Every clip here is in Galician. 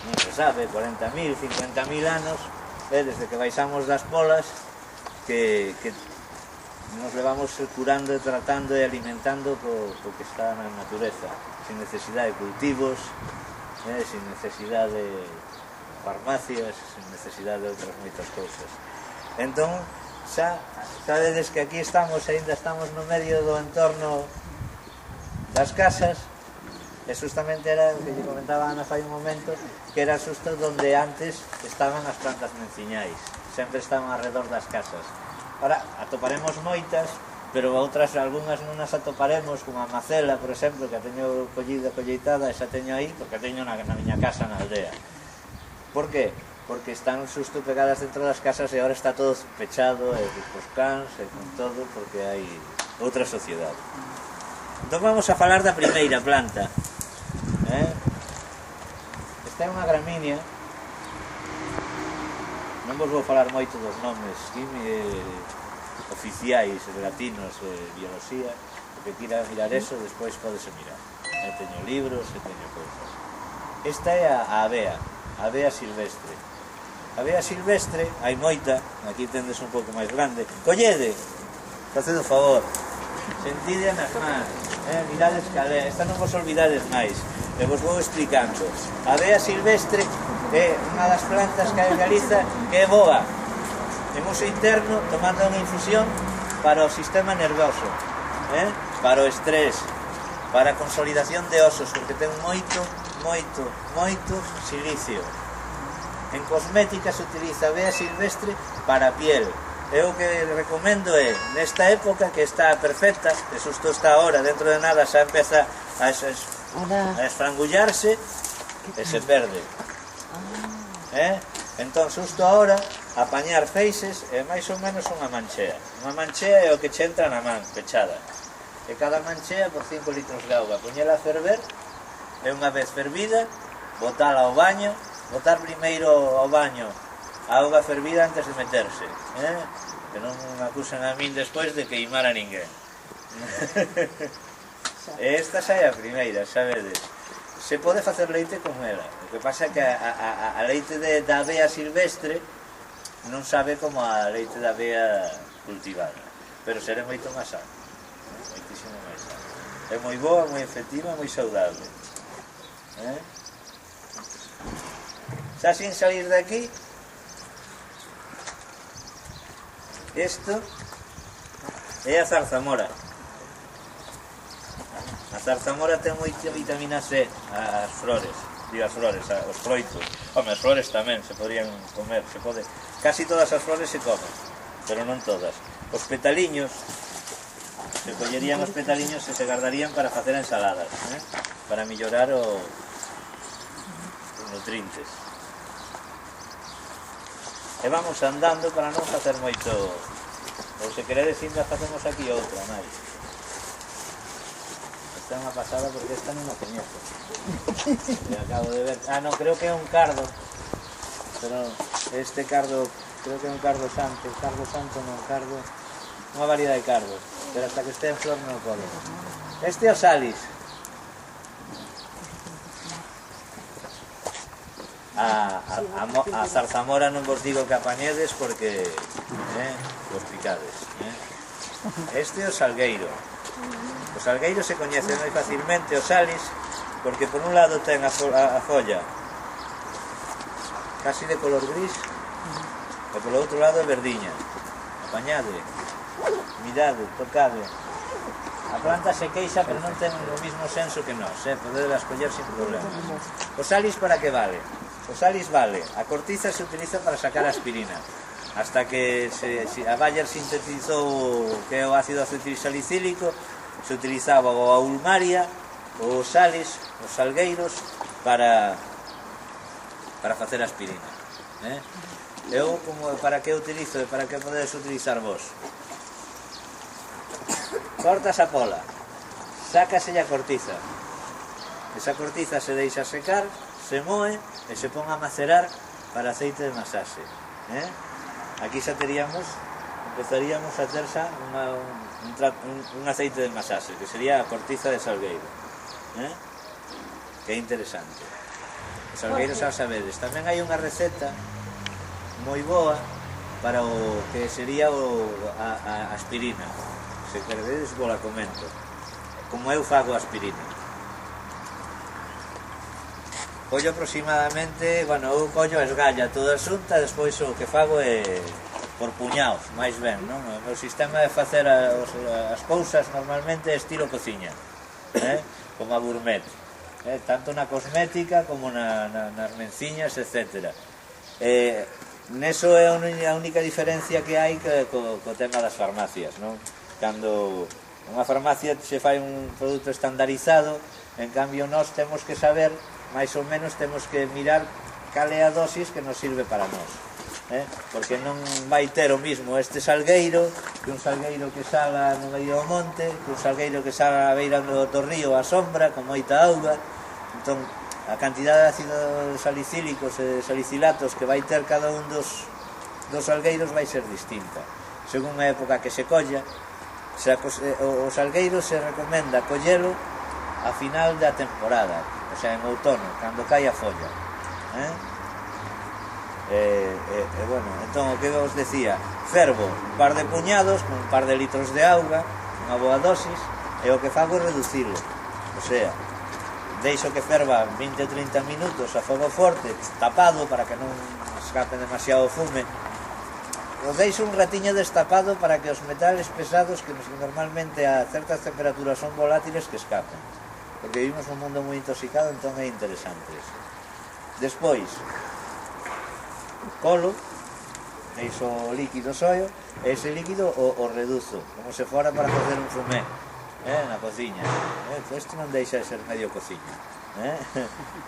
non se sabe, 40.000, 50.000 anos, desde que baixamos das polas, que nos levamos curando e tratando e alimentando co que está na natureza, sin necesidade de cultivos, sin necesidade de farmacias, sin necesidade de outras moitas cousas. Entón, xa sabedes que aquí estamos, ainda estamos no medio do entorno das casas, e justamente era o que lle comentaba Ana fai un momento, que era justo donde antes estaban as plantas menciñais, sempre estaban alrededor das casas. Ahora, atoparemos moitas, pero outras, algunhas non as atoparemos, como a macela, por exemplo, que a teño collida, colleitada, e xa teño aí, porque a teño na miña casa, na aldea. Por que? Porque están xusto pegadas dentro das casas e agora está todo pechado, e cos cans, e con todo, porque hai outra sociedade. Entón vamos a falar da primeira planta. Esta é unha gramínea. Non vos vou falar moito dos nomes oficiais, latinos, de biología, porque quira mirar eso, despois podese mirar. Teño libros e teño cousas. Esta é a avea silvestre. A avea silvestre, hai moita, aquí tendes un pouco máis grande. Collede, faced o favor, sentide nas mans, mirades calé, esta non vos olvidades máis, e vos vou explicando. A avea silvestre é unha das plantas que hai en Galiza que é boa en uso interno, tomando unha infusión para o sistema nervoso, para o estrés, para a consolidación de osos, porque ten moito silicio. En cosmética se utiliza a avea silvestre para a piel. Eu o que recomendo é, nesta época que está perfecta, que xusto está ahora, dentro de nada xa empeza a esfrangullarse e se perde. Entón, xusto ahora, apañar feixes é máis ou menos unha manchea. Unha manchea é o que che entra na man, pechada. E cada manchea por 5 litros de auga. Poñela a ferver, e unha vez fervida, botala ao baño, botar primeiro ao baño a auga fervida antes de meterse. Que non me acusen a min despois de queimar a ninguén. E esta xa é a primeira, sabedes. Se pode facer leite con ela. O que pasa é que a leite da avea silvestre non sabe como a leite da avea cultivada, pero será moito máis sano, moitísimo máis sano. É moi boa, moi efectiva, moi saudable. Xa sin salir de aquí, isto é a zarzamora. A zarzamora ten moita vitamina C, as flores, os froitos. Home, as flores tamén se podrían comer, se pode. Casi todas as flores se comen, pero non todas. Os petaliños, se collerían os petaliños e se guardarían para facer ensaladas, para mellorar os nutrientes. E vamos andando para non facer moito. Ou se queredes ainda facemos aquí outra, máis. Esta é unha pasada porque esta non a coñezo. Acabo de ver. Non, creo que é un cardo. Pero este cardo, creo que é un cardo santo. Cardo santo non, cardo. Unha variedade de cardos. Pero hasta que este en flor non o pode. Este é o salis. A zarzamora non vos digo que apañedes porque vos picades. Este é o salgueiro. O salgueiro se coñece moi facilmente, o salis, porque por un lado ten a folla casi de color gris e polo outro lado é verdiña. Apañade, mirade, tocade. A planta se queixa pero non ten o mismo senso que nós, podedelas coller sin problema. O salis para que vale? O salis vale, a cortiza se utiliza para sacar aspirina. Hasta que a Bayer sintetizou que é o ácido acetilsalicílico, se utilizaba o aulmaria, o salis, os salgueiros, para facer aspirina. Eu, para que utilizo e para que podedes utilizar vos? Cortas a pola, sácaselle a cortiza. Esa cortiza se deixa secar, se moe e se pon a macerar para aceite de masaxe. Aquí xa empezaríamos a ter xa un aceite de masaxe, que sería a cortiza de salgueiro, que é interesante. Os salgueiros xa sabedes. Tamén hai unha receta moi boa para o que sería a aspirina. Se queredes, vos la comento. Como eu fago a aspirina. Collo aproximadamente, bueno, eu collo a esgalla toda xunta, despois o que fago é por puñaos, máis ben, non? O meu sistema de facer as cousas normalmente é estilo cociña, como a gourmet, tanto na cosmética como nas menciñas, etc. Neso é a única diferencia que hai co tema das farmacias, non? Cando unha farmacia se fai un produto estandarizado, en cambio nós temos que saber, máis ou menos temos que mirar cal é a dosis que nos sirve para nós, porque non vai ter o mismo este salgueiro que un salgueiro que sala no medio do monte, que un salgueiro que sala a beira do río a sombra con moita auga. Entón a cantidade de ácidos salicílicos e salicilatos que vai ter cada un dos salgueiros vai ser distinta según a época que se colla. O salgueiro se recomenda collelo a final da temporada, o sea, en outono, cando cae a folla, bueno, entón o que vos decía, fervo un par de puñados con un par de litros de auga, unha boa dosis, e o que fago é reducilo, o sea, deixo que ferva 20-30 minutos a fogo forte, tapado para que non escape demasiado fume. O deixo un ratiño destapado para que os metales pesados, que normalmente a certas temperaturas son volátiles, que escapen, porque vivimos nun mundo moi intoxicado, entón é interesante eso. Despois colo, deixo o líquido soio, e ese líquido o reduzo como se fora para facer un fumé na cociña, isto non deixa de ser medio cociña,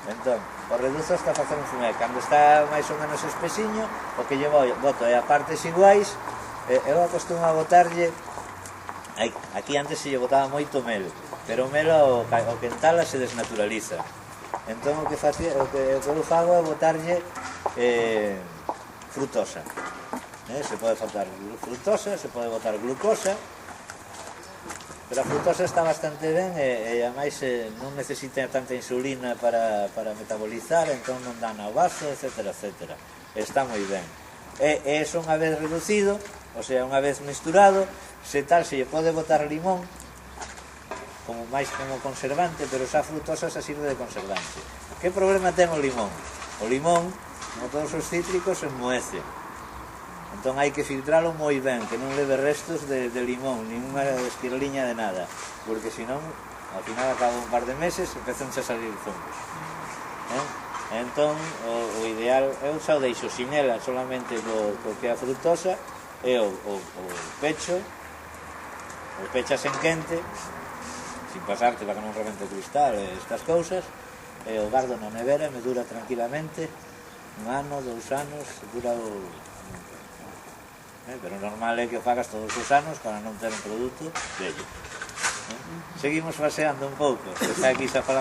entón o reduzo hasta facer un fumé. Cando está máis ou menos espesiño, o que llevo boto é a partes iguais. Eu acostumo a botarlle, aquí antes se lle botaba moito mel, pero o mel ao quentala se desnaturaliza. Entón o que eu fago é botarlle frutosa, se pode botar frutosa, se pode botar glucosa, pero a frutosa está bastante ben e ademais non necesita tanta insulina para metabolizar, entón non dá ao vaso, etc. Está moi ben. E eso unha vez reducido, o sea, unha vez misturado, se tal se lle pode botar limón como máis como conservante, pero xa frutosa xa sirve de conservante. Que problema ten o limón? O limón, como todos os cítricos, enmoece. Entón hai que filtralo moi ben, que non leve restos de limón, nin unha esquirliña de nada, porque senón, ao final, acaba un par de meses, empezan a salir fungos. Entón, o ideal, eu xa o deixo sin ela, solamente co que é a frutosa, e o pecho, o pechas en quente, sin pasarte para que non rebente o cristal e estas cousas, e o gardo na nevera, me dura tranquilamente 1 ano, 2 anos, dura pero normal é que o fagas todos os anos para non ter un produto vello. Seguimos paseando un pouco, está aquí xa falamos